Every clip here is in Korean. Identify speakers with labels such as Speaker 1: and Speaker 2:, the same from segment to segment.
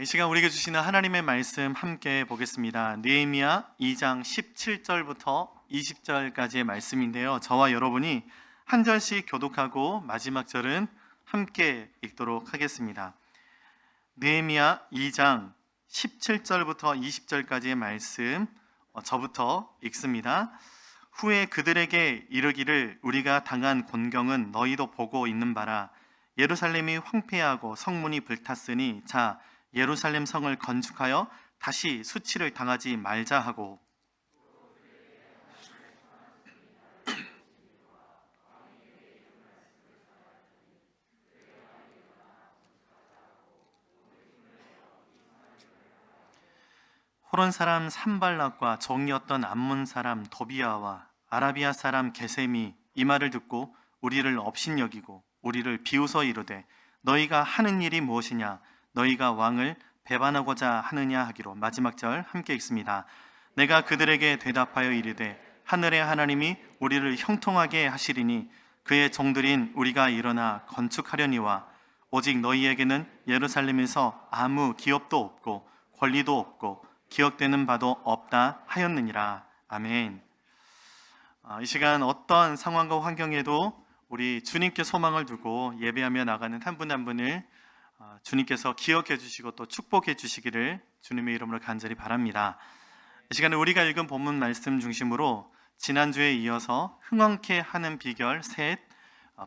Speaker 1: 이 시간 우리에게 주시는 하나님의 말씀 함께 보겠습니다. 느헤미야 2장 17절부터 20절까지의 말씀인데요. 저와 여러분이 한 절씩 교독하고 마지막 절은 함께 읽도록 하겠습니다. 느헤미야 2장 17절부터 20절까지의 말씀 저부터 읽습니다. 후에 그들에게 이르기를 우리가 당한 곤경은 너희도 보고 있는 바라. 예루살렘이 황폐하고 성문이 불탔으니 자 예루살렘 성을 건축하여 다시 수치를 당하지 말자 하고 호론 사람 산발락과 종이었던 암몬 사람 도비아와 아라비아 사람 게셈이 이 말을 듣고 우리를 업신여기고 우리를 비웃어 이르되 너희가 하는 일이 무엇이냐 너희가 왕을 배반하고자 하느냐 하기로. 마지막 절 함께 읽습니다. 내가 그들에게 대답하여 이르되 하늘의 하나님이 우리를 형통하게 하시리니 그의 종들인 우리가 일어나 건축하려니와 오직 너희에게는 예루살렘에서 아무 기업도 없고 권리도 없고 기억되는 바도 없다 하였느니라. 아멘. 이 시간 어떤 상황과 환경에도 우리 주님께 소망을 두고 예배하며 나가는 한 분 한 분을 주님께서 기억해 주시고 또 축복해 주시기를 주님의 이름으로 간절히 바랍니다. 이 시간에 우리가 읽은 본문 말씀 중심으로 지난주에 이어서 흥왕케 하는 비결 셋,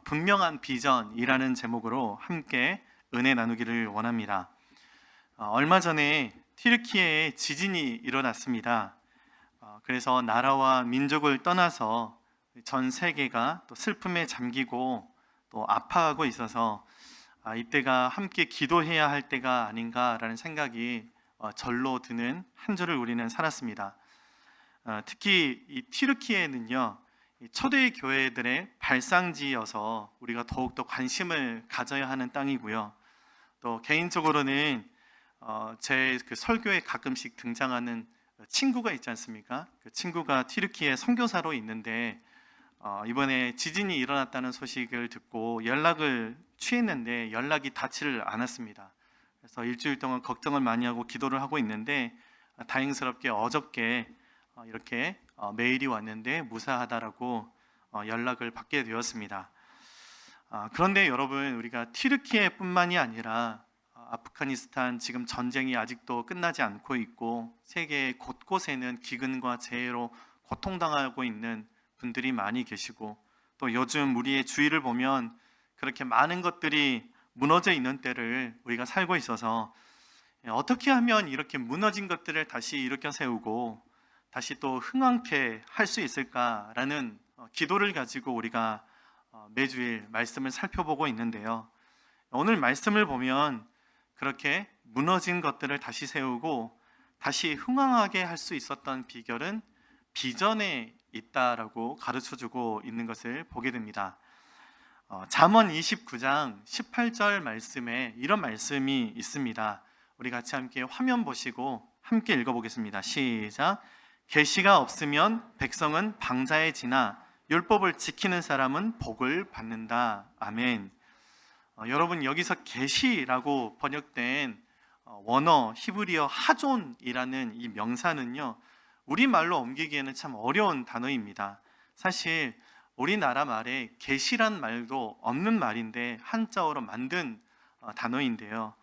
Speaker 1: 분명한 비전이라는 제목으로 함께 은혜 나누기를 원합니다. 얼마 전에 튀르키예에 지진이 일어났습니다. 그래서 나라와 민족을 떠나서 전 세계가 또 슬픔에 잠기고 또 아파하고 있어서 이때가 함께 기도해야 할 때가 아닌가라는 생각이 절로 드는 한 주를 우리는 살았습니다. 특히 이 튀르키예는요, 초대 교회들의 발상지여서 우리가 더욱더 관심을 가져야 하는 땅이고요. 또 개인적으로는 제 그 설교에 가끔씩 등장하는 친구가 있지 않습니까? 그 친구가 튀르키예 선교사로 있는데 이번에 지진이 일어났다는 소식을 듣고 연락을 취했는데 연락이 닿지를 않았습니다. 그래서 일주일 동안 걱정을 많이 하고 기도를 하고 있는데 다행스럽게 어저께 이렇게 메일이 왔는데 무사하다라고 연락을 받게 되었습니다. 그런데 여러분, 우리가 튀르키예뿐만이 아니라 아프가니스탄 지금 전쟁이 아직도 끝나지 않고 있고 세계 곳곳에는 기근과 재해로 고통당하고 있는 분들이 많이 계시고 또 요즘 우리의 주위를 보면 그렇게 많은 것들이 무너져 있는 때를 우리가 살고 있어서 어떻게 하면 이렇게 무너진 것들을 다시 일으켜 세우고 다시 또 흥왕케 할 수 있을까라는 기도를 가지고 우리가 매주일 말씀을 살펴보고 있는데요. 오늘 말씀을 보면 그렇게 무너진 것들을 다시 세우고 다시 흥왕하게 할 수 있었던 비결은 비전에 있다라고 가르쳐주고 있는 것을 보게 됩니다. 잠언 29장 18절 말씀에 이런 말씀이 있습니다. 우리 같이 함께 화면 보시고 함께 읽어보겠습니다. 시작. 계시가 없으면 백성은 방자에 지나 율법을 지키는 사람은 복을 받는다. 아멘. 여러분, 여기서 계시라고 번역된 원어 히브리어 하존이라는 이 명사는요, 우리말로 옮기기에는 참 어려운 단어입니다. 사실 우리나라 말에 계시란 말도 없는 말인데 한자어로 만든 단어인데요.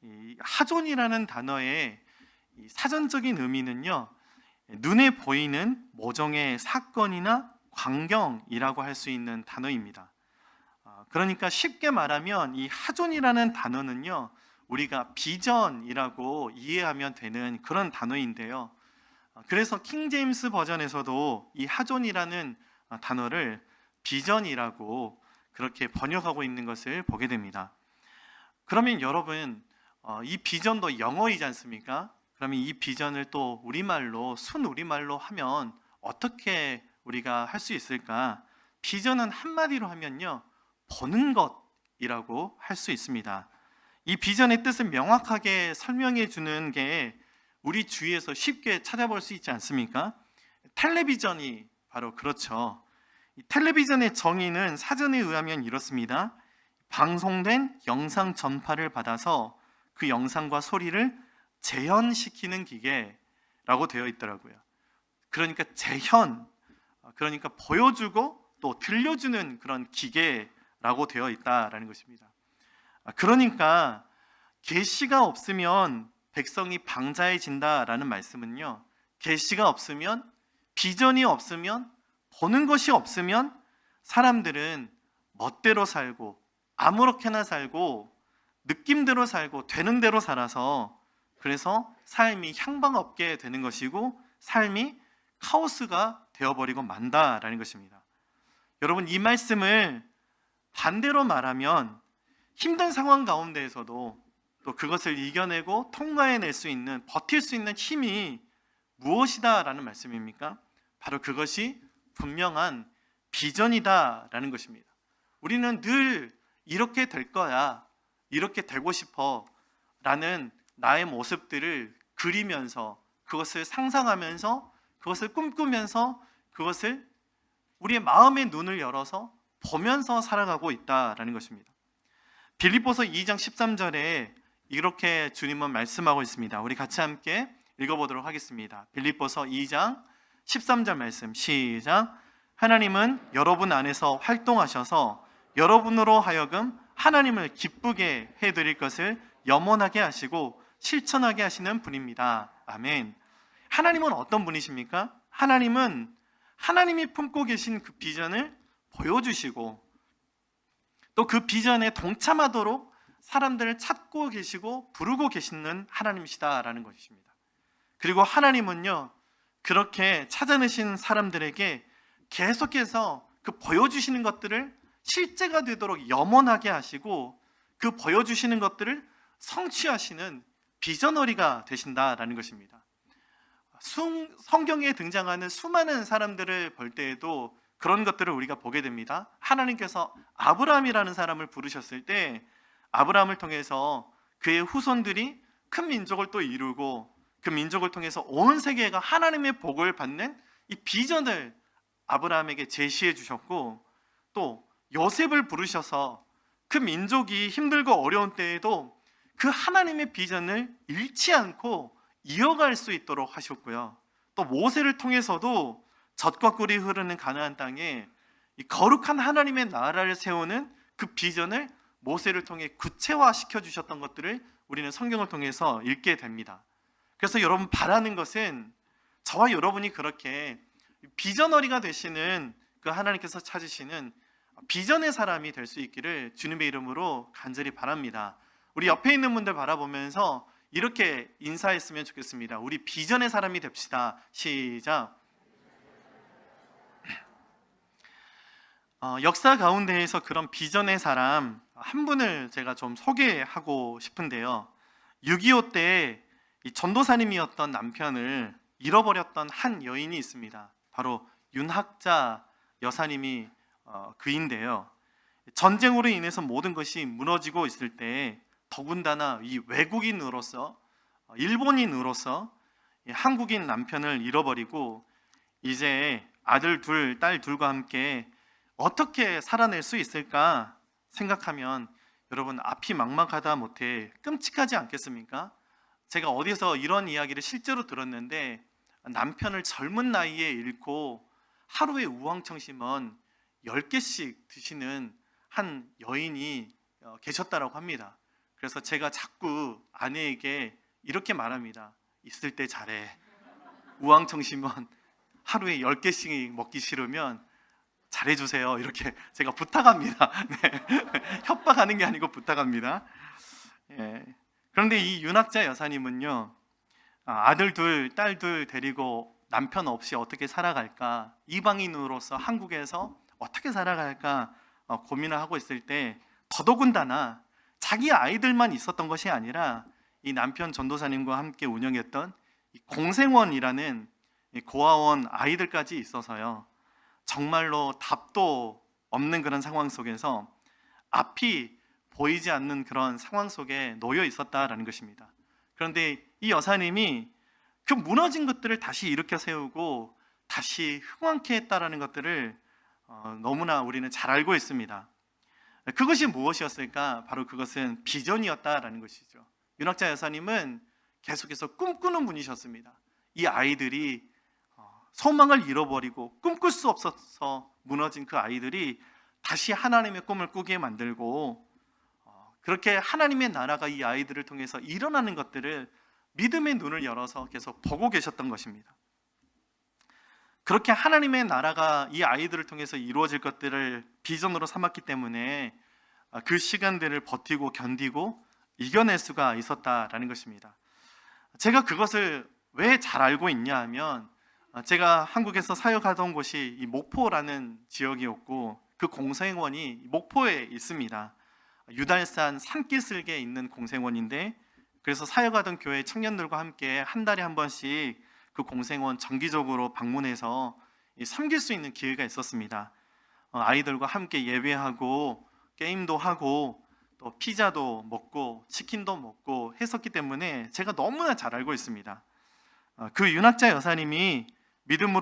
Speaker 1: 이 하존이라는 단어의 사전적인 의미는요, 눈에 보이는 모종의 사건이나 광경이라고 할 수 있는 단어입니다. 그러니까 쉽게 말하면 이 하존이라는 단어는요, 우리가 비전이라고 이해하면 되는 그런 단어인데요. 그래서 킹제임스 버전에서도 이 하존이라는 단어를 비전이라고 그렇게 번역하고 있는 것을 보게 됩니다. 그러면 여러분, 이 비전도 영어이지 않습니까? 그러면 이 비전을 또 우리말로, 순우리말로 하면 어떻게 우리가 할 수 있을까? 비전은 한마디로 하면요, 보는 것이라고 할 수 있습니다. 이 비전의 뜻을 명확하게 설명해 주는 게 우리 주위에서 쉽게 찾아볼 수 있지 않습니까? 텔레비전이 바로 그렇죠. 이 텔레비전의 정의는 사전에 의하면 이렇습니다. 방송된 영상 전파를 받아서 그 영상과 소리를 재현시키는 기계라고 되어 있더라고요. 그러니까 재현, 그러니까 보여주고 또 들려주는 그런 기계라고 되어 있다라는 것입니다. 그러니까 계시가 없으면 백성이 방자해진다라는 말씀은요, 계시가 없으면, 비전이 없으면, 보는 것이 없으면 사람들은 멋대로 살고 아무렇게나 살고 느낌대로 살고 되는 대로 살아서, 그래서 삶이 향방 없게 되는 것이고 삶이 카오스가 되어버리고 만다라는 것입니다. 여러분, 이 말씀을 반대로 말하면 힘든 상황 가운데에서도 또 그것을 이겨내고 통과해낼 수 있는, 버틸 수 있는 힘이 무엇이다라는 말씀입니까? 바로 그것이 분명한 비전이다라는 것입니다. 우리는 늘 이렇게 될 거야, 이렇게 되고 싶어 라는 나의 모습들을 그리면서, 그것을 상상하면서, 그것을 꿈꾸면서, 그것을 우리의 마음의 눈을 열어서 보면서 살아가고 있다라는 것입니다. 빌립보서 2장 13절에 이렇게 주님은 말씀하고 있습니다. 우리 같이 함께 읽어보도록 하겠습니다. 빌립보서 2장 13절 말씀, 시작. 하나님은 여러분 안에서 활동하셔서 여러분으로 하여금 하나님을 기쁘게 해드릴 것을 염원하게 하시고 실천하게 하시는 분입니다. 아멘. 하나님은 어떤 분이십니까? 하나님은 하나님이 품고 계신 그 비전을 보여주시고 또 그 비전에 동참하도록 사람들을 찾고 계시고 부르고 계시는 하나님이시다라는 것입니다. 그리고 하나님은요, 그렇게 찾아내신 사람들에게 계속해서 그 보여주시는 것들을 실제가 되도록 염원하게 하시고 그 보여주시는 것들을 성취하시는 비전어리가 되신다라는 것입니다. 성경에 등장하는 수많은 사람들을 볼 때에도 그런 것들을 우리가 보게 됩니다. 하나님께서 아브라함이라는 사람을 부르셨을 때 아브라함을 통해서 그의 후손들이 큰 민족을 또 이루고 그 민족을 통해서 온 세계가 하나님의 복을 받는 이 비전을 아브라함에게 제시해 주셨고, 또 요셉을 부르셔서 그 민족이 힘들고 어려운 때에도 그 하나님의 비전을 잃지 않고 이어갈 수 있도록 하셨고요. 또 모세를 통해서도 젖과 꿀이 흐르는 가나안 땅에 이 거룩한 하나님의 나라를 세우는 그 비전을 모세를 통해 구체화시켜 주셨던 것들을 우리는 성경을 통해서 읽게 됩니다. 그래서 여러분, 바라는 것은 저와 여러분이 그렇게 비전어리가 되시는 그 하나님께서 찾으시는 비전의 사람이 될 수 있기를 주님의 이름으로 간절히 바랍니다. 우리 옆에 있는 분들 바라보면서 이렇게 인사했으면 좋겠습니다. 우리 비전의 사람이 됩시다. 시작. 역사 가운데에서 그런 비전의 사람 한 분을 제가 좀 소개하고 싶은데요. 6.25 때 이 전도사님이었던 남편을 잃어버렸던 한 여인이 있습니다. 바로 윤학자 여사님이 그인데요. 전쟁으로 인해서 모든 것이 무너지고 있을 때 더군다나 이 외국인으로서, 일본인으로서 한국인 남편을 잃어버리고 이제 아들 둘, 딸 둘과 함께 어떻게 살아낼 수 있을까 생각하면 여러분, 앞이 막막하다 못해 끔찍하지 않겠습니까? 제가 어디서 이런 이야기를 실제로 들었는데 남편을 젊은 나이에 잃고 하루에 우왕청심은 10개씩 드시는 한 여인이 계셨다고 합니다. 그래서 제가 자꾸 아내에게 이렇게 말합니다. 있을 때 잘해. 우왕청심은 하루에 10개씩 먹기 싫으면 잘해주세요. 이렇게 제가 부탁합니다. 네. 협박하는 게 아니고 부탁합니다. 예. 그런데 이 윤학자 여사님은요, 아들 둘, 딸 둘 데리고 남편 없이 어떻게 살아갈까, 이방인으로서 한국에서 어떻게 살아갈까 고민을 하고 있을 때 더더군다나 자기 아이들만 있었던 것이 아니라 이 남편 전도사님과 함께 운영했던 이 공생원이라는 이 고아원 아이들까지 있어서요, 정말로 답도 없는 그런 상황 속에서 앞이 보이지 않는 그런 상황 속에 놓여 있었다라는 것입니다. 그런데 이 여사님이 그 무너진 것들을 다시 일으켜 세우고 다시 흥왕케 했다라는 것들을 너무나 우리는 잘 알고 있습니다. 그것이 무엇이었을까? 바로 그것은 비전이었다라는 것이죠. 윤학자 여사님은 계속해서 꿈꾸는 분이셨습니다. 이 아이들이 소망을 잃어버리고 꿈꿀 수 없어서 무너진 그 아이들이 다시 하나님의 꿈을 꾸게 만들고, 그렇게 하나님의 나라가 이 아이들을 통해서 일어나는 것들을 믿음의 눈을 열어서 계속 보고 계셨던 것입니다. 그렇게 하나님의 나라가 이 아이들을 통해서 이루어질 것들을 비전으로 삼았기 때문에 그 시간들을 버티고 견디고 이겨낼 수가 있었다라는 것입니다. 제가 그것을 왜 잘 알고 있냐 하면, 제가 한국에서 사역하던 곳이 이 목포라는 지역이었고, 그 공생원이 목포에 있습니다. 유달산 산기슭에 있는 공생원인데, 그래서 사역하던 교회 청년들과 함께 한 달에 한 번씩 그 공생원 정기적으로 방문해서 섬길 수 있는 기회가 있었습니다. 아이들과 함께 예배하고 게임도 하고 또 피자도 먹고 치킨도 먹고 했었기 때문에 제가 너무나 잘 알고 있습니다. 그 윤학자 여사님이 믿음의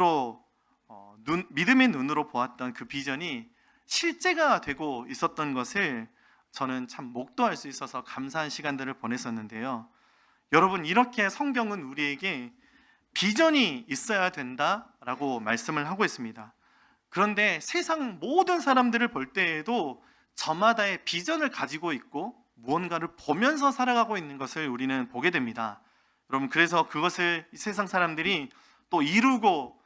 Speaker 1: 눈으로 보았던 그 비전이 실제가 되고 있었던 것을 저는 참 목도할 수 있어서 감사한 시간들을 보냈었는데요. 여러분, 이렇게 성경은 우리에게 비전이 있어야 된다라고 말씀을 하고 있습니다. 그런데 세상 모든 사람들을 볼 때에도 저마다의 비전을 가지고 있고 무언가를 보면서 살아가고 있는 것을 우리는 보게 됩니다. 여러분, 그래서 그것을 세상 사람들이 또 이루고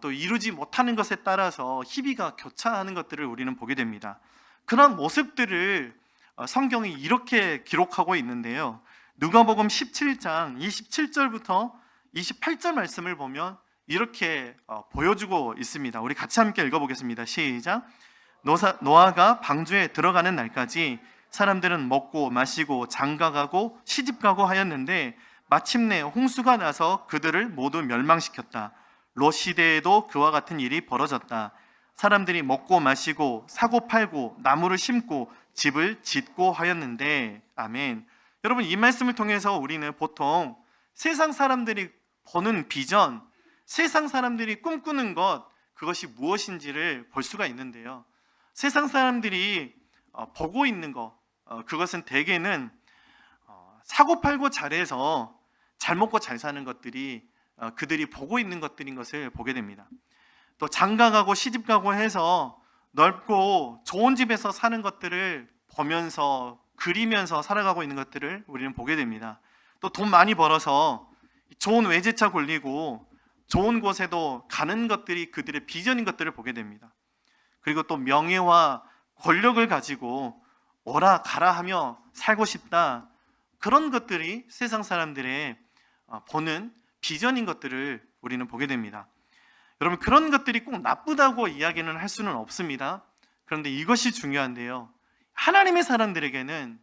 Speaker 1: 또 이루지 못하는 것에 따라서 희비가 교차하는 것들을 우리는 보게 됩니다. 그런 모습들을 성경이 이렇게 기록하고 있는데요. 누가복음 17장 27절부터 28절 말씀을 보면 이렇게 보여주고 있습니다. 우리 같이 함께 읽어보겠습니다. 시작. 노아가 방주에 들어가는 날까지 사람들은 먹고 마시고 장가가고 시집가고 하였는데 마침내 홍수가 나서 그들을 모두 멸망시켰다. 롯 시대에도 그와 같은 일이 벌어졌다. 사람들이 먹고 마시고 사고 팔고 나무를 심고 집을 짓고 하였는데. 아멘. 여러분, 이 말씀을 통해서 우리는 보통 세상 사람들이 보는 비전, 세상 사람들이 꿈꾸는 것, 그것이 무엇인지를 볼 수가 있는데요. 세상 사람들이 보고 있는 것, 그것은 대개는 사고 팔고 잘해서 잘 먹고 잘 사는 것들이 그들이 보고 있는 것들인 것을 보게 됩니다. 또 장가가고 시집가고 해서 넓고 좋은 집에서 사는 것들을 보면서 그리면서 살아가고 있는 것들을 우리는 보게 됩니다. 또 돈 많이 벌어서 좋은 외제차 굴리고 좋은 곳에도 가는 것들이 그들의 비전인 것들을 보게 됩니다. 그리고 또 명예와 권력을 가지고 오라 가라 하며 살고 싶다, 그런 것들이 세상 사람들의 보는 비전인 것들을 우리는 보게 됩니다. 여러분, 그런 것들이 꼭 나쁘다고 이야기는 할 수는 없습니다. 그런데 이것이 중요한데요, 하나님의 사람들에게는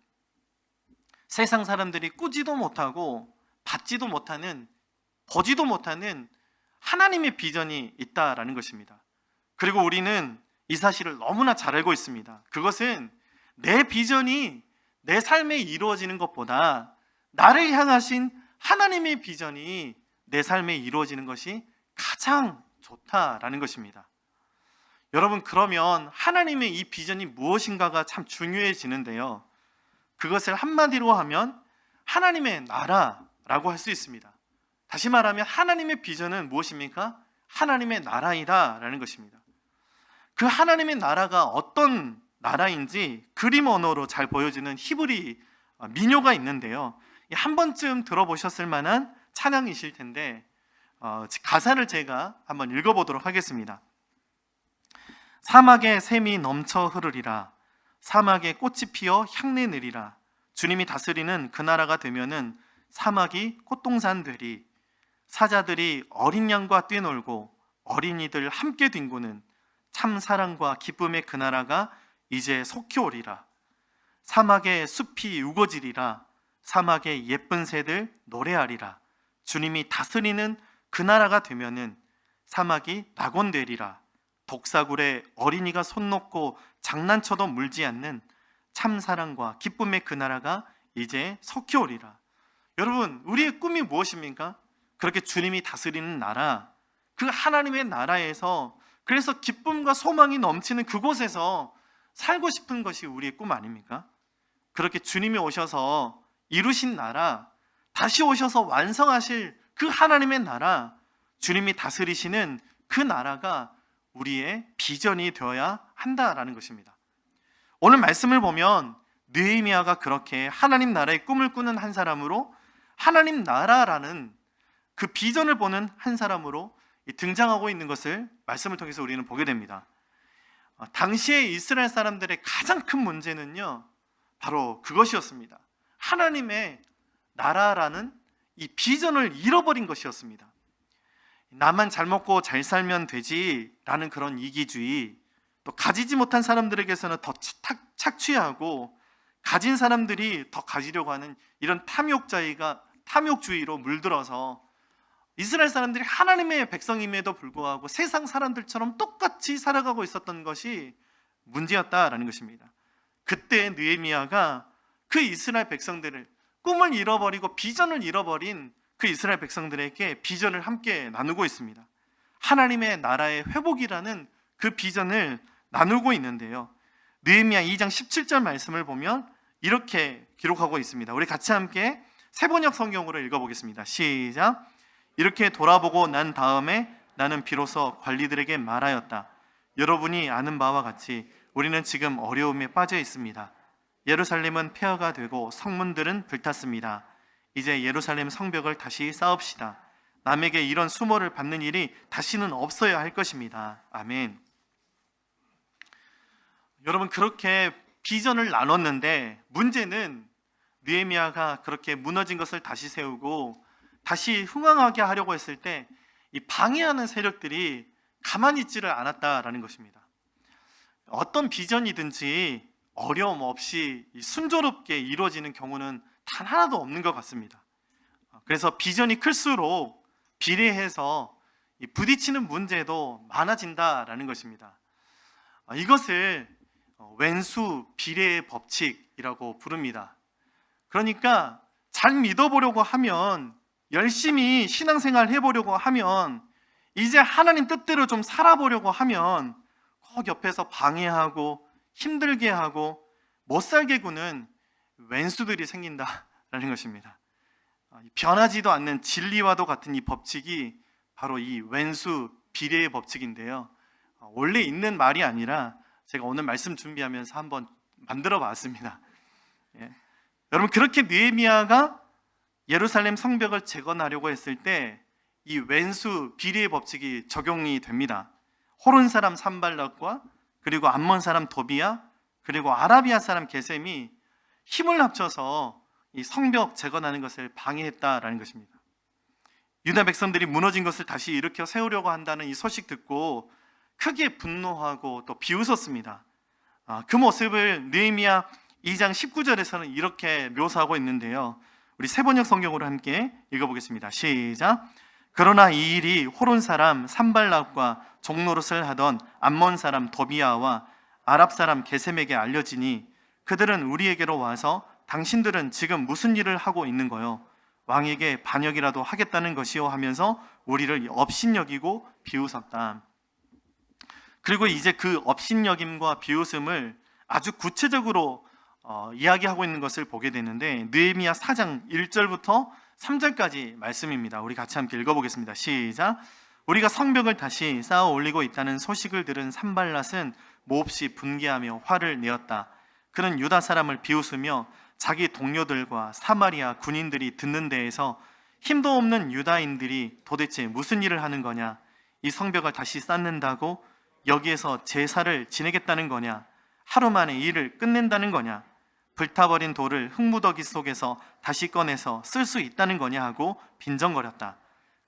Speaker 1: 세상 사람들이 꾸지도 못하고 받지도 못하는, 보지도 못하는 하나님의 비전이 있다라는 것입니다. 그리고 우리는 이 사실을 너무나 잘 알고 있습니다. 그것은 내 비전이 내 삶에 이루어지는 것보다 나를 향하신 하나님의 비전이 내 삶에 이루어지는 것이 가장 좋다라는 것입니다. 여러분, 그러면 하나님의 이 비전이 무엇인가가 참 중요해지는데요, 그것을 한마디로 하면 하나님의 나라라고 할 수 있습니다. 다시 말하면 하나님의 비전은 무엇입니까? 하나님의 나라이다라는 것입니다. 그 하나님의 나라가 어떤 나라인지 그림 언어로 잘 보여주는 히브리 민요가 있는데요, 한 번쯤 들어보셨을 만한 찬양이실 텐데 가사를 제가 한번 읽어보도록 하겠습니다. 사막에 샘이 넘쳐 흐르리라. 사막에 꽃이 피어 향내 내리라. 주님이 다스리는 그 나라가 되면은 사막이 꽃동산 되리. 사자들이 어린 양과 뛰놀고 어린이들 함께 뒹구는 참 사랑과 기쁨의 그 나라가 이제 속히 오리라. 사막에 숲이 우거지리라. 사막에 예쁜 새들 노래하리라. 주님이 다스리는 그 나라가 되면은 사막이 낙원되리라. 독사굴에 어린이가 손 놓고 장난쳐도 물지 않는 참 사랑과 기쁨의 그 나라가 이제 속히 오리라. 여러분, 우리의 꿈이 무엇입니까? 그렇게 주님이 다스리는 나라, 그 하나님의 나라에서, 그래서 기쁨과 소망이 넘치는 그곳에서 살고 싶은 것이 우리의 꿈 아닙니까? 그렇게 주님이 오셔서 이루신 나라, 다시 오셔서 완성하실 그 하나님의 나라, 주님이 다스리시는 그 나라가 우리의 비전이 되어야 한다라는 것입니다. 오늘 말씀을 보면 느헤미야가 그렇게 하나님 나라의 꿈을 꾸는 한 사람으로, 하나님 나라라는 그 비전을 보는 한 사람으로 등장하고 있는 것을 말씀을 통해서 우리는 보게 됩니다. 당시에 이스라엘 사람들의 가장 큰 문제는요, 바로 그것이었습니다. 하나님의 나라라는 이 비전을 잃어버린 것이었습니다. 나만 잘 먹고 잘 살면 되지라는 그런 이기주의, 또 가지지 못한 사람들에게서는 더 착취하고 가진 사람들이 더 가지려고 하는 이런 탐욕주의로 물들어서 이스라엘 사람들이 하나님의 백성임에도 불구하고 세상 사람들처럼 똑같이 살아가고 있었던 것이 문제였다라는 것입니다. 그때 느헤미야가 그 이스라엘 백성들을, 꿈을 잃어버리고 비전을 잃어버린 그 이스라엘 백성들에게 비전을 함께 나누고 있습니다. 하나님의 나라의 회복이라는 그 비전을 나누고 있는데요, 느헤미야 2장 17절 말씀을 보면 이렇게 기록하고 있습니다. 우리 같이 함께 세번역 성경으로 읽어보겠습니다. 시작. 이렇게 돌아보고 난 다음에 나는 비로소 관리들에게 말하였다. 여러분이 아는 바와 같이 우리는 지금 어려움에 빠져 있습니다. 예루살렘은 폐허가 되고 성문들은 불탔습니다. 이제 예루살렘 성벽을 다시 쌓읍시다. 남에게 이런 수모를 받는 일이 다시는 없어야 할 것입니다. 아멘. 여러분, 그렇게 비전을 나눴는데 문제는 느헤미야가 그렇게 무너진 것을 다시 세우고 다시 흥왕하게 하려고 했을 때 이 방해하는 세력들이 가만히 있지를 않았다라는 것입니다. 어떤 비전이든지 어려움 없이 순조롭게 이루어지는 경우는 단 하나도 없는 것 같습니다. 그래서 비전이 클수록 비례해서 부딪히는 문제도 많아진다라는 것입니다. 이것을 왼수 비례의 법칙이라고 부릅니다. 그러니까 잘 믿어보려고 하면, 열심히 신앙생활 해보려고 하면, 이제 하나님 뜻대로 좀 살아보려고 하면 꼭 옆에서 방해하고 힘들게 하고 못 살게 구는 왼수들이 생긴다라는 것입니다. 변하지도 않는 진리와도 같은 이 법칙이 바로 이 왼수 비례의 법칙인데요, 원래 있는 말이 아니라 제가 오늘 말씀 준비하면서 한번 만들어 봤습니다. 여러분, 그렇게 느헤미야가 예루살렘 성벽을 재건하려고 했을 때 이 왼수 비례의 법칙이 적용이 됩니다. 호론 사람 산발락과 그리고 암몬 사람 도비야 그리고 아라비아 사람 게셈이 힘을 합쳐서 이 성벽 재건하는 것을 방해했다라는 것입니다. 유다 백성들이 무너진 것을 다시 일으켜 세우려고 한다는 이 소식 듣고 크게 분노하고 또 비웃었습니다. 그 모습을 느헤미야 2장 19절에서는 이렇게 묘사하고 있는데요, 우리 세번역 성경으로 함께 읽어보겠습니다. 시작. 그러나 이 일이 호론 사람 산발락과 종노릇을 하던 암몬 사람 도비야와 아랍 사람 게셈에게 알려지니 그들은 우리에게로 와서 당신들은 지금 무슨 일을 하고 있는 거요? 왕에게 반역이라도 하겠다는 것이요? 하면서 우리를 업신여기고 비웃었다. 그리고 이제 그 업신여김과 비웃음을 아주 구체적으로 이야기하고 있는 것을 보게 되는데, 느헤미야 4장 1절부터 3절까지 말씀입니다. 우리 같이 함께 읽어보겠습니다. 시작. 우리가 성벽을 다시 쌓아 올리고 있다는 소식을 들은 산발랏은 몹시 분개하며 화를 내었다. 그는 유다 사람을 비웃으며 자기 동료들과 사마리아 군인들이 듣는 데에서 힘도 없는 유다인들이 도대체 무슨 일을 하는 거냐? 이 성벽을 다시 쌓는다고 여기에서 제사를 지내겠다는 거냐? 하루 만에 일을 끝낸다는 거냐? 불타버린 돌을 흙무더기 속에서 다시 꺼내서 쓸 수 있다는 거냐 하고 빈정거렸다.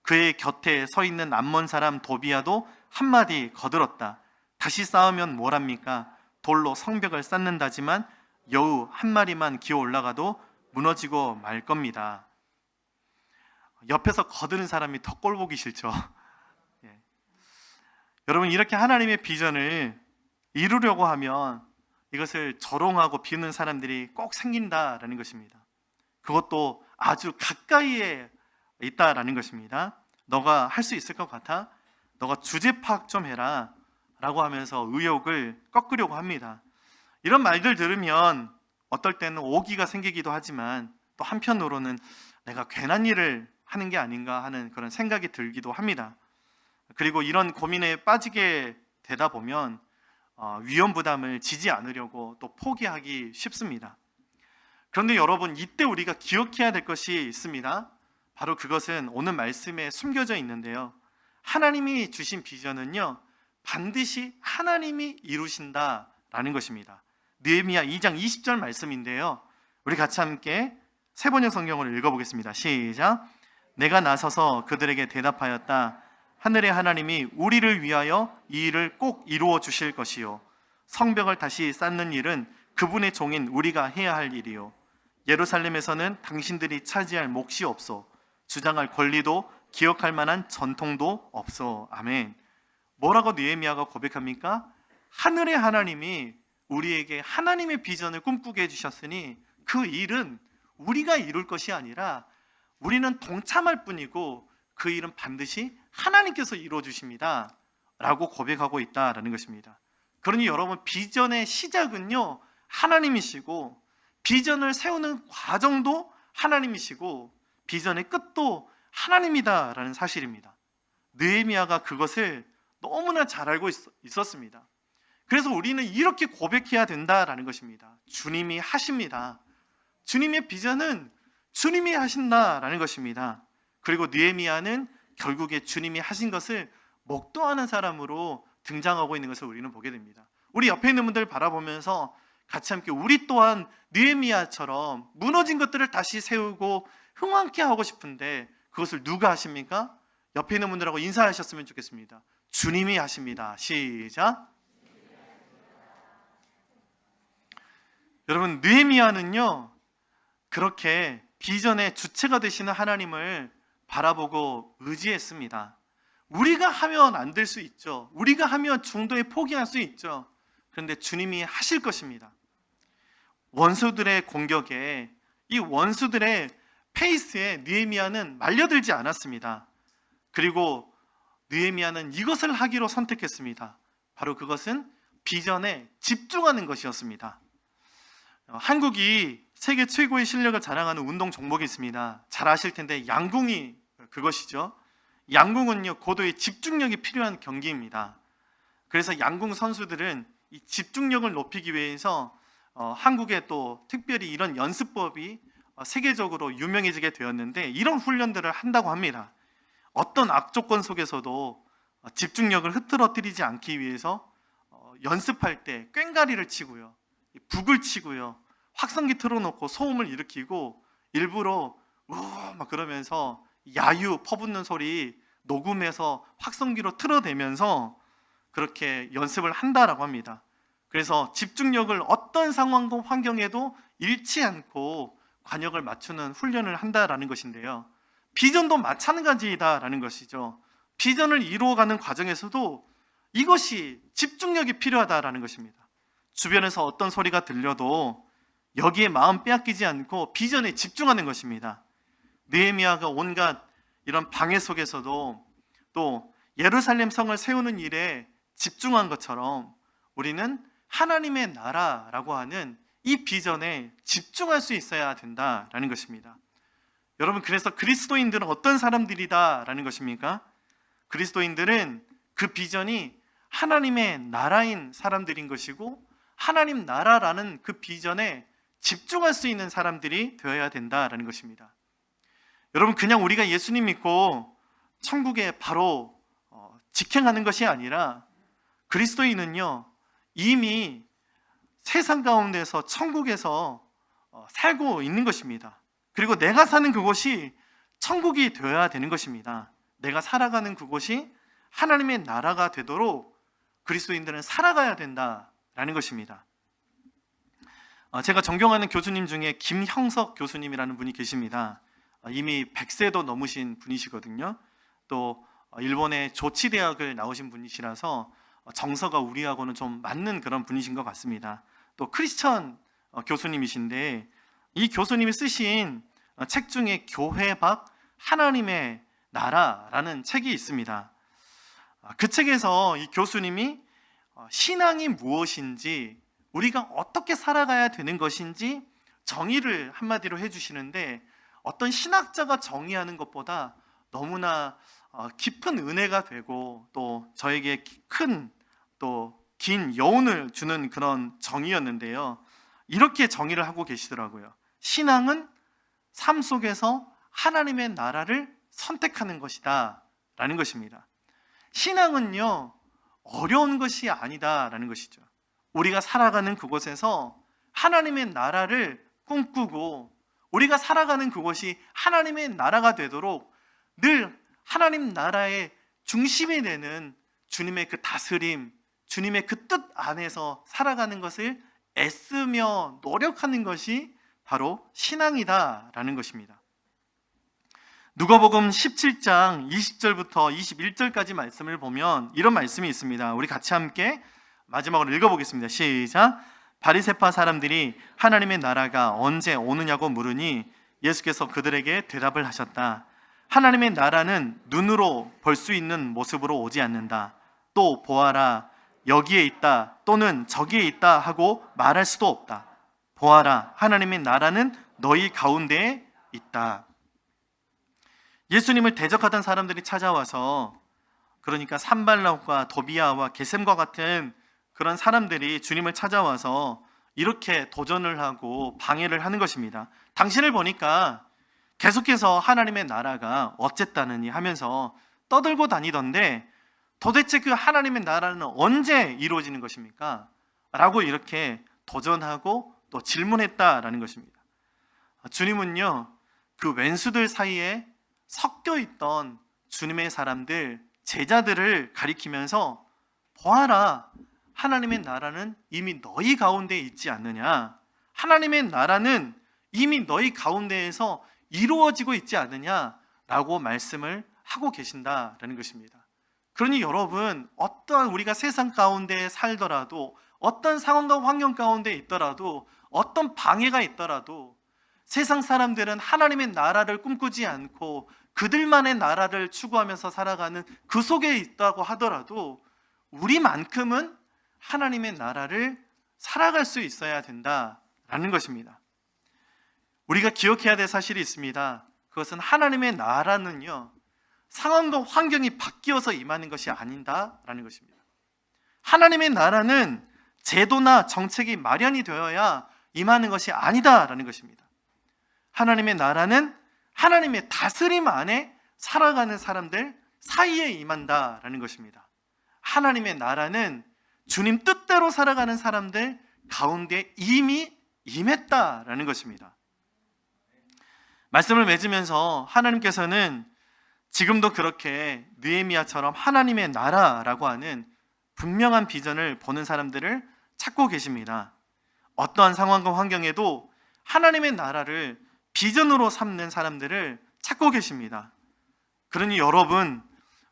Speaker 1: 그의 곁에 서 있는 암몬 사람 도비야도 한마디 거들었다. 다시 쌓으면 뭐랍니까? 돌로 성벽을 쌓는다지만 여우 한 마리만 기어 올라가도 무너지고 말 겁니다. 옆에서 거드는 사람이 더 꼴보기 싫죠. 여러분, 이렇게 하나님의 비전을 이루려고 하면 이것을 조롱하고 비웃는 사람들이 꼭 생긴다라는 것입니다. 그것도 아주 가까이에 있다라는 것입니다. 너가 할 수 있을 것 같아? 너가 주제 파악 좀 해라 라고 하면서 의욕을 꺾으려고 합니다. 이런 말들 들으면 어떨 때는 오기가 생기기도 하지만 또 한편으로는 내가 괜한 일을 하는 게 아닌가 하는 그런 생각이 들기도 합니다. 그리고 이런 고민에 빠지게 되다 보면 위험 부담을 지지 않으려고 또 포기하기 쉽습니다. 그런데 여러분, 이때 우리가 기억해야 될 것이 있습니다. 바로 그것은 오늘 말씀에 숨겨져 있는데요. 하나님이 주신 비전은요, 반드시 하나님이 이루신다라는 것입니다. 느헤미야 2장 20절 말씀인데요. 우리 같이 함께 세번역 성경을 읽어보겠습니다. 시작. 내가 나서서 그들에게 대답하였다. 하늘의 하나님이 우리를 위하여 이 일을 꼭 이루어 주실 것이요, 성벽을 다시 쌓는 일은 그분의 종인 우리가 해야 할 일이요, 예루살렘에서는 당신들이 차지할 몫이 없어, 주장할 권리도 기억할 만한 전통도 없어. 아멘. 뭐라고 느헤미야가 고백합니까? 하늘의 하나님이 우리에게 하나님의 비전을 꿈꾸게 해주셨으니 그 일은 우리가 이룰 것이 아니라 우리는 동참할 뿐이고 그 일은 반드시 하나님께서 이루어 주십니다 라고 고백하고 있다라는 것입니다. 그러니 여러분, 비전의 시작은요 하나님이시고, 비전을 세우는 과정도 하나님이시고, 비전의 끝도 하나님이다라는 사실입니다. 느헤미야가 그것을 너무나 잘 알고 있었습니다. 그래서 우리는 이렇게 고백해야 된다라는 것입니다. 주님이 하십니다. 주님의 비전은 주님이 하신다라는 것입니다. 그리고 느헤미야는 결국에 주님이 하신 것을 목도하는 사람으로 등장하고 있는 것을 우리는 보게 됩니다. 우리 옆에 있는 분들 바라보면서 같이 함께 우리 또한 느헤미야처럼 무너진 것들을 다시 세우고 흥왕케 하고 싶은데 그것을 누가 하십니까? 옆에 있는 분들하고 인사하셨으면 좋겠습니다. 주님이 하십니다. 시작. 여러분, 느헤미야는요 그렇게 비전의 주체가 되시는 하나님을 바라보고 의지했습니다. 우리가 하면 안 될 수 있죠. 우리가 하면 중도에 포기할 수 있죠. 그런데 주님이 하실 것입니다. 원수들의 공격에, 이 원수들의 페이스에 느헤미야는 말려들지 않았습니다. 그리고 느헤미야는 이것을 하기로 선택했습니다. 바로 그것은 비전에 집중하는 것이었습니다. 한국이 세계 최고의 실력을 자랑하는 운동 종목이 있습니다. 잘 아실 텐데 양궁이 그것이죠. 양궁은요 고도의 집중력이 필요한 경기입니다. 그래서 양궁 선수들은 이 집중력을 높이기 위해서 한국에 또 특별히 이런 연습법이 세계적으로 유명해지게 되었는데, 이런 훈련들을 한다고 합니다. 어떤 악조건 속에서도 집중력을 흐트러뜨리지 않기 위해서 연습할 때 꽹가리를 치고요, 북을 치고요, 확성기 틀어놓고 소음을 일으키고 일부러 막 그러면서 야유 퍼붓는 소리 녹음해서 확성기로 틀어대면서 그렇게 연습을 한다라고 합니다. 그래서 집중력을 어떤 상황과 환경에도 잃지 않고 관역을 맞추는 훈련을 한다라는 것인데요, 비전도 마찬가지다라는 것이죠. 비전을 이루어가는 과정에서도 이것이 집중력이 필요하다라는 것입니다. 주변에서 어떤 소리가 들려도 여기에 마음 빼앗기지 않고 비전에 집중하는 것입니다. 느헤미야가 온갖 이런 방해 속에서도 또 예루살렘 성을 세우는 일에 집중한 것처럼 우리는 하나님의 나라라고 하는 이 비전에 집중할 수 있어야 된다라는 것입니다. 여러분, 그래서 그리스도인들은 어떤 사람들이다라는 것입니까? 그리스도인들은 그 비전이 하나님의 나라인 사람들인 것이고, 하나님 나라라는 그 비전에 집중할 수 있는 사람들이 되어야 된다라는 것입니다. 여러분, 그냥 우리가 예수님 믿고 천국에 바로 직행하는 것이 아니라, 그리스도인은요 이미 세상 가운데서 천국에서 살고 있는 것입니다. 그리고 내가 사는 그곳이 천국이 되어야 되는 것입니다. 내가 살아가는 그곳이 하나님의 나라가 되도록 그리스도인들은 살아가야 된다라는 것입니다. 제가 존경하는 교수님 중에 김형석 교수님이라는 분이 계십니다. 이미 100세도 넘으신 분이시거든요. 또 일본의 조치대학을 나오신 분이시라서 정서가 우리하고는 좀 맞는 그런 분이신 것 같습니다. 또 크리스천 교수님이신데, 이 교수님이 쓰신 책 중에 교회 밖 하나님의 나라라는 책이 있습니다. 그 책에서 이 교수님이 신앙이 무엇인지, 우리가 어떻게 살아가야 되는 것인지 정의를 한마디로 해주시는데, 어떤 신학자가 정의하는 것보다 너무나 깊은 은혜가 되고 또 저에게 큰 또 긴 여운을 주는 그런 정의였는데요. 이렇게 정의를 하고 계시더라고요. 신앙은 삶 속에서 하나님의 나라를 선택하는 것이다 라는 것입니다. 신앙은요, 어려운 것이 아니다 라는 것이죠. 우리가 살아가는 그곳에서 하나님의 나라를 꿈꾸고 우리가 살아가는 그곳이 하나님의 나라가 되도록 늘 하나님 나라의 중심이 되는 주님의 그 다스림, 주님의 그 뜻 안에서 살아가는 것을 애쓰며 노력하는 것이 바로 신앙이다라는 것입니다. 누가복음 17장 20절부터 21절까지 말씀을 보면 이런 말씀이 있습니다. 우리 같이 함께 마지막으로 읽어보겠습니다. 시작. 바리새파 사람들이 하나님의 나라가 언제 오느냐고 물으니 예수께서 그들에게 대답을 하셨다. 하나님의 나라는 눈으로 볼 수 있는 모습으로 오지 않는다. 또 보아라, 여기에 있다 또는 저기에 있다 하고 말할 수도 없다. 보아라, 하나님의 나라는 너희 가운데에 있다. 예수님을 대적하던 사람들이 찾아와서, 그러니까 산발락과 도비아와 게셈과 같은 그런 사람들이 주님을 찾아와서 이렇게 도전을 하고 방해를 하는 것입니다. 당신을 보니까 계속해서 하나님의 나라가 어쨌다느니 하면서 떠들고 다니던데, 도대체 그 하나님의 나라는 언제 이루어지는 것입니까? 라고 이렇게 도전하고 또 질문했다라는 것입니다. 주님은요, 그 왼수들 사이에 섞여 있던 주님의 사람들, 제자들을 가리키면서 보아라, 하나님의 나라는 이미 너희 가운데 있지 않느냐, 하나님의 나라는 이미 너희 가운데에서 이루어지고 있지 않느냐라고 말씀을 하고 계신다라는 것입니다. 그러니 여러분, 어떠한 우리가 세상 가운데 살더라도, 어떤 상황과 환경 가운데 있더라도, 어떤 방해가 있더라도 세상 사람들은 하나님의 나라를 꿈꾸지 않고 그들만의 나라를 추구하면서 살아가는 그 속에 있다고 하더라도 우리만큼은 하나님의 나라를 살아갈 수 있어야 된다라는 것입니다. 우리가 기억해야 될 사실이 있습니다. 그것은 하나님의 나라는요, 상황과 환경이 바뀌어서 임하는 것이 아닌다라는 것입니다. 하나님의 나라는 제도나 정책이 마련이 되어야 임하는 것이 아니다라는 것입니다. 하나님의 나라는 하나님의 다스림 안에 살아가는 사람들 사이에 임한다라는 것입니다. 하나님의 나라는 주님 뜻대로 살아가는 사람들 가운데 이미 임했다라는 것입니다. 말씀을 맺으면서 하나님께서는 지금도 그렇게 느헤미야처럼 하나님의 나라라고 하는 분명한 비전을 보는 사람들을 찾고 계십니다. 어떠한 상황과 환경에도 하나님의 나라를 비전으로 삼는 사람들을 찾고 계십니다. 그러니 여러분,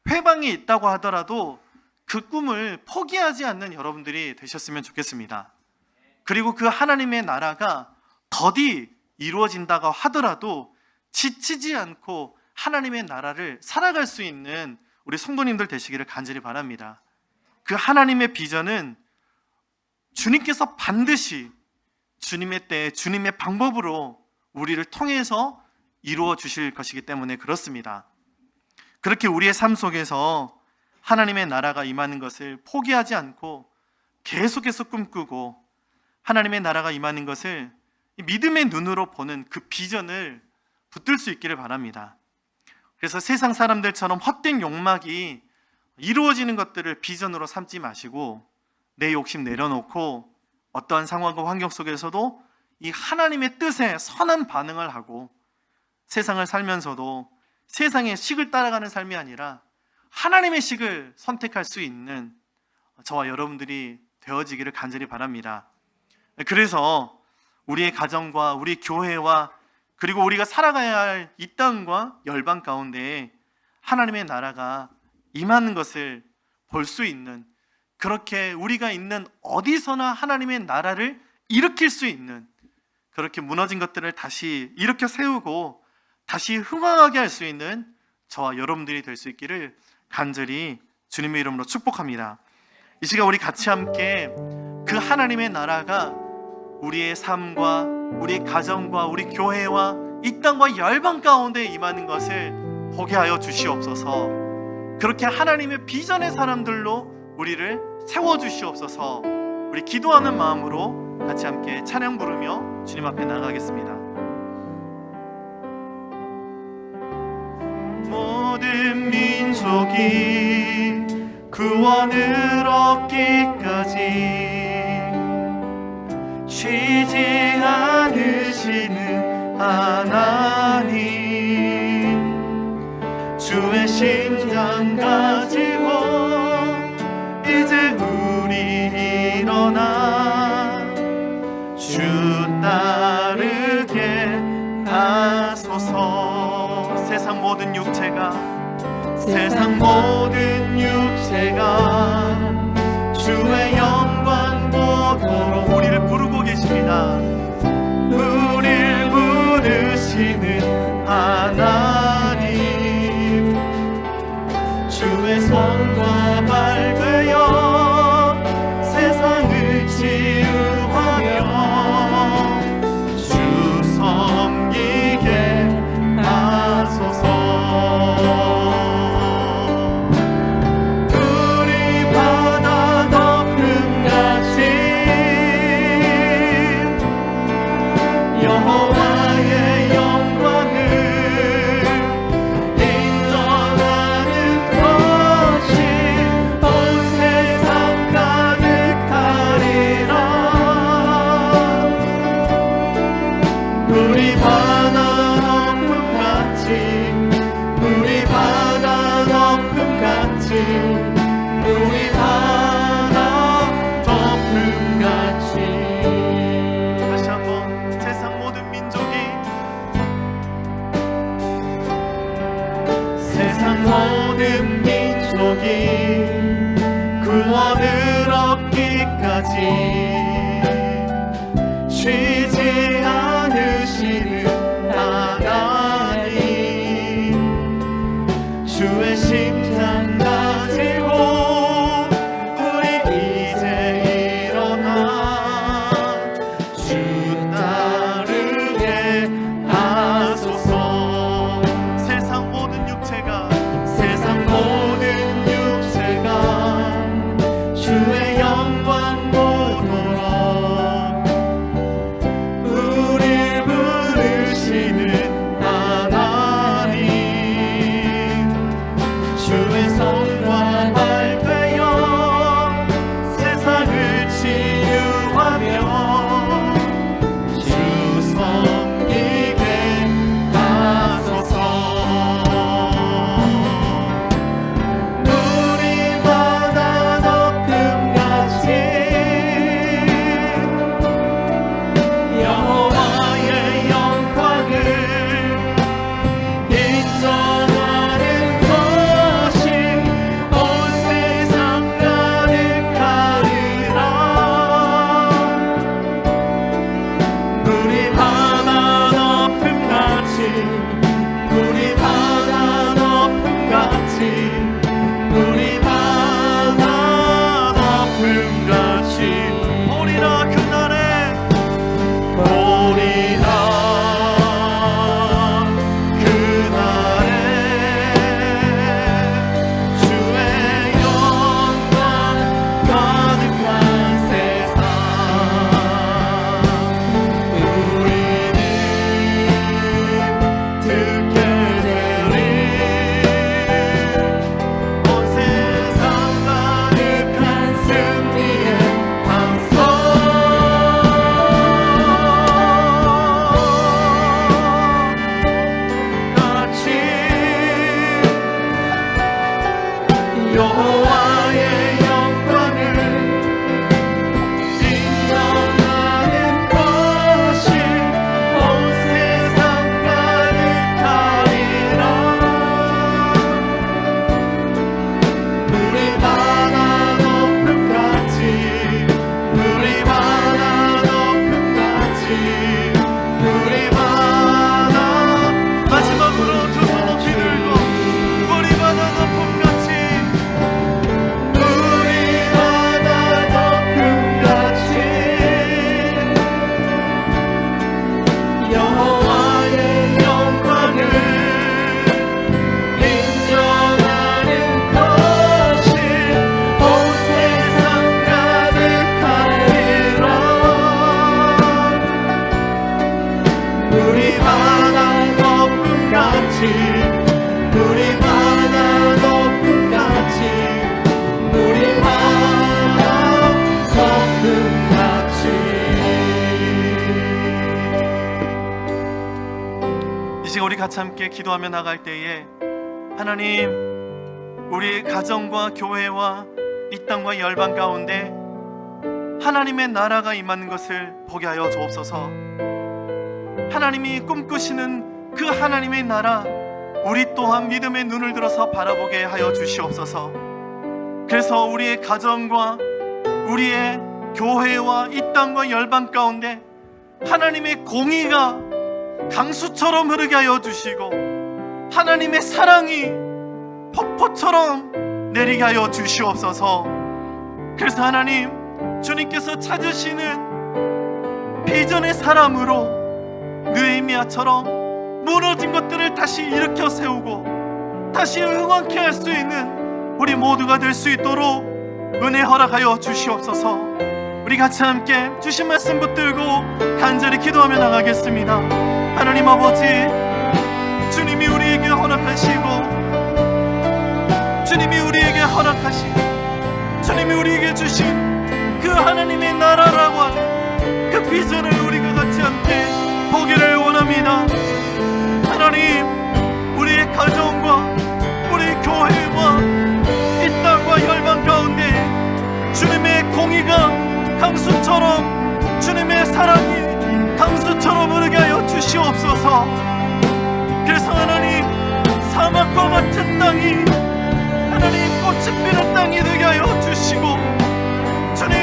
Speaker 1: 회방에 있다고 하더라도 그 꿈을 포기하지 않는 여러분들이 되셨으면 좋겠습니다. 그리고 그 하나님의 나라가 더디 이루어진다고 하더라도 지치지 않고 하나님의 나라를 살아갈 수 있는 우리 성도님들 되시기를 간절히 바랍니다. 그 하나님의 비전은 주님께서 반드시 주님의 때, 주님의 방법으로 우리를 통해서 이루어 주실 것이기 때문에 그렇습니다. 그렇게 우리의 삶 속에서 하나님의 나라가 임하는 것을 포기하지 않고 계속해서 꿈꾸고 하나님의 나라가 임하는 것을 믿음의 눈으로 보는 그 비전을 붙들 수 있기를 바랍니다. 그래서 세상 사람들처럼 헛된 욕망이 이루어지는 것들을 비전으로 삼지 마시고 내 욕심 내려놓고 어떠한 상황과 환경 속에서도 이 하나님의 뜻에 선한 반응을 하고 세상을 살면서도 세상의 식을 따라가는 삶이 아니라 하나님의 식을 선택할 수 있는 저와 여러분들이 되어지기를 간절히 바랍니다. 그래서 우리의 가정과 우리 교회와 그리고 우리가 살아가야 할 이 땅과 열방 가운데 하나님의 나라가 임하는 것을 볼 수 있는, 그렇게 우리가 있는 어디서나 하나님의 나라를 일으킬 수 있는, 그렇게 무너진 것들을 다시 일으켜 세우고 다시 흥황하게 할 수 있는 저와 여러분들이 될 수 있기를 간절히 주님의 이름으로 축복합니다. 이 시간 우리 같이 함께 그 하나님의 나라가 우리의 삶과 우리 가정과 우리 교회와 이 땅과 열방 가운데 임하는 것을 보게 하여 주시옵소서. 그렇게 하나님의 비전의 사람들로 우리를 세워주시옵소서. 우리 기도하는 마음으로 같이 함께 찬양 부르며 주님 앞에 나가겠습니다. 모든 민족이 구원을 얻기까지 쉬지 않으시는 하나님, 주의 심장 가지고 이제 우리 일어나 주 따르게 하소서. 세상 모든 육체가 주의 영광 보도록 우리를 부르고 계십니다. 우리를 부르시는 하나님, 주의 손과 발 되어 세상을 치유하며 주 섬기게 하소서. 모든 민족이 구원을 얻기까지 쉬지 않으시는 하나님, 주의 심장 가지고 우리 이제 일어나 주 따르게 하소서. 세상 모든 육체가 주의 영광 보도록 우릴 부르시는 하나님, 주의 손과 발 되어 세상을 치유하며 주 섬기게 하소서. 마지막으로 두 손 높이 들고 우리 바다 높음같이 같이 물이 바다 높음 같이 물이 바다 높음 같이. 이 시간 우리 같이 함께 기도하며 나갈 때에 하나님, 우리 가정과 교회와 이 땅과 열방 가운데 하나님의 나라가 임하는 것을 보게 하여 주옵소서. 하나님이 꿈꾸시는 그 하나님의 나라, 우리 또한 믿음의 눈을 들어서 바라보게 하여 주시옵소서. 그래서 우리의 가정과 우리의 교회와 이 땅과 열방 가운데 하나님의 공의가 강수처럼 흐르게 하여 주시고 하나님의 사랑이 폭포처럼 내리게 하여 주시옵소서. 그래서 하나님, 주님께서 찾으시는 비전의 사람으로 느헤미야처럼 무너진 것들을 다시 일으켜 세우고 다시 응원케 할 수 있는 우리 모두가 될 수 있도록 은혜 허락하여 주시옵소서. 우리 같이 함께 주신 말씀 붙들고 간절히 기도하며 나가겠습니다. 하나님 아버지, 주님이 우리에게 허락하시고 주님이 우리에게 허락하신, 주님이 우리에게 주신 그 하나님의 나라라고 하는 그 비전을 우리가 같이 함께 보기를 원합니다. 하나님, 우리의 가정과 우리 교회와 이 땅과 열방 가운데 주님의 공의가 강수처럼, 주님의 사랑이 강수처럼 흐르게 하여 주시옵소서. 그래서 하나님, 사막과 같은 땅이 하나님 꽃이 피는 땅이 되게 하여 주시고 주님,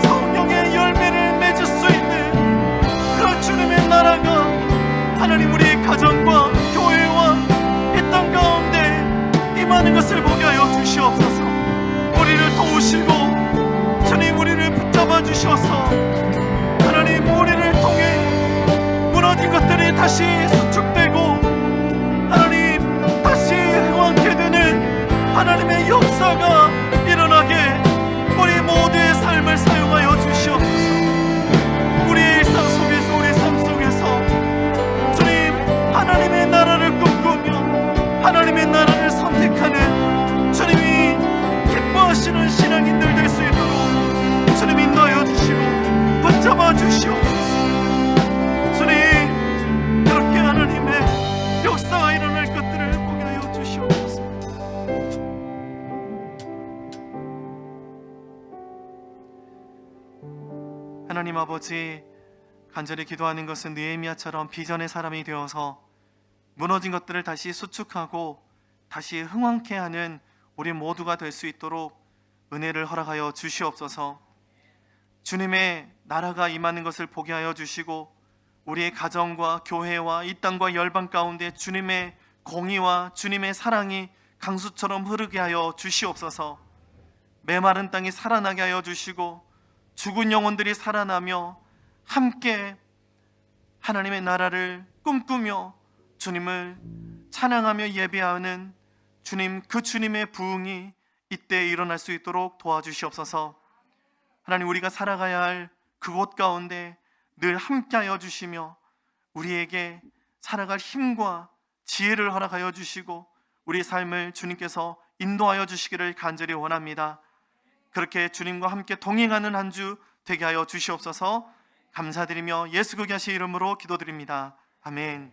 Speaker 1: 성령의 열매를 맺을 수 있는 그 주님의 나라가 하나님 우리의 가정과 교회와 이 땅 가운데 임하는 것을 보게 하여 주시옵소서. 우리를 도우시고 주님, 우리를 붙잡아 주셔서 하나님, 우리를 통해 무너진 것들이 다시 수축되고 하나님, 다시 흥왕케 되는 하나님의 역사가 일어나게 우리 모두의 삶을 사용하여 주시옵소서. 우리의 일상 속에서, 우리 삶 속에서 주님, 하나님의 나라를 꿈꾸며 하나님의 나라를 선택하는 주님이 기뻐하시는 신앙인들 될 수 있도록 주님 인도하여 주시고 붙잡아 주시옵소서. 주님, 그렇게 하나님의 역사가 일어날 것들을 보게 하여 주시옵소서. 하나님 아버지, 간절히 기도하는 것은 느헤미야처럼 비전의 사람이 되어서 무너진 것들을 다시 수축하고 다시 흥왕케 하는 우리 모두가 될 수 있도록 은혜를 허락하여 주시옵소서. 주님의 나라가 임하는 것을 보게 하여 주시고 우리의 가정과 교회와 이 땅과 열방 가운데 주님의 공의와 주님의 사랑이 강수처럼 흐르게 하여 주시옵소서. 메마른 땅이 살아나게 하여 주시고 죽은 영혼들이 살아나며 함께 하나님의 나라를 꿈꾸며 주님을 찬양하며 예배하는 주님, 그 주님의 부흥이 이때 일어날 수 있도록 도와주시옵소서. 하나님, 우리가 살아가야 할 그곳 가운데 늘 함께하여 주시며 우리에게 살아갈 힘과 지혜를 허락하여 주시고 우리 삶을 주님께서 인도하여 주시기를 간절히 원합니다. 그렇게 주님과 함께 동행하는 한 주 되게 하여 주시옵소서. 감사드리며 예수 그리스도의 이름으로 기도드립니다. 아멘.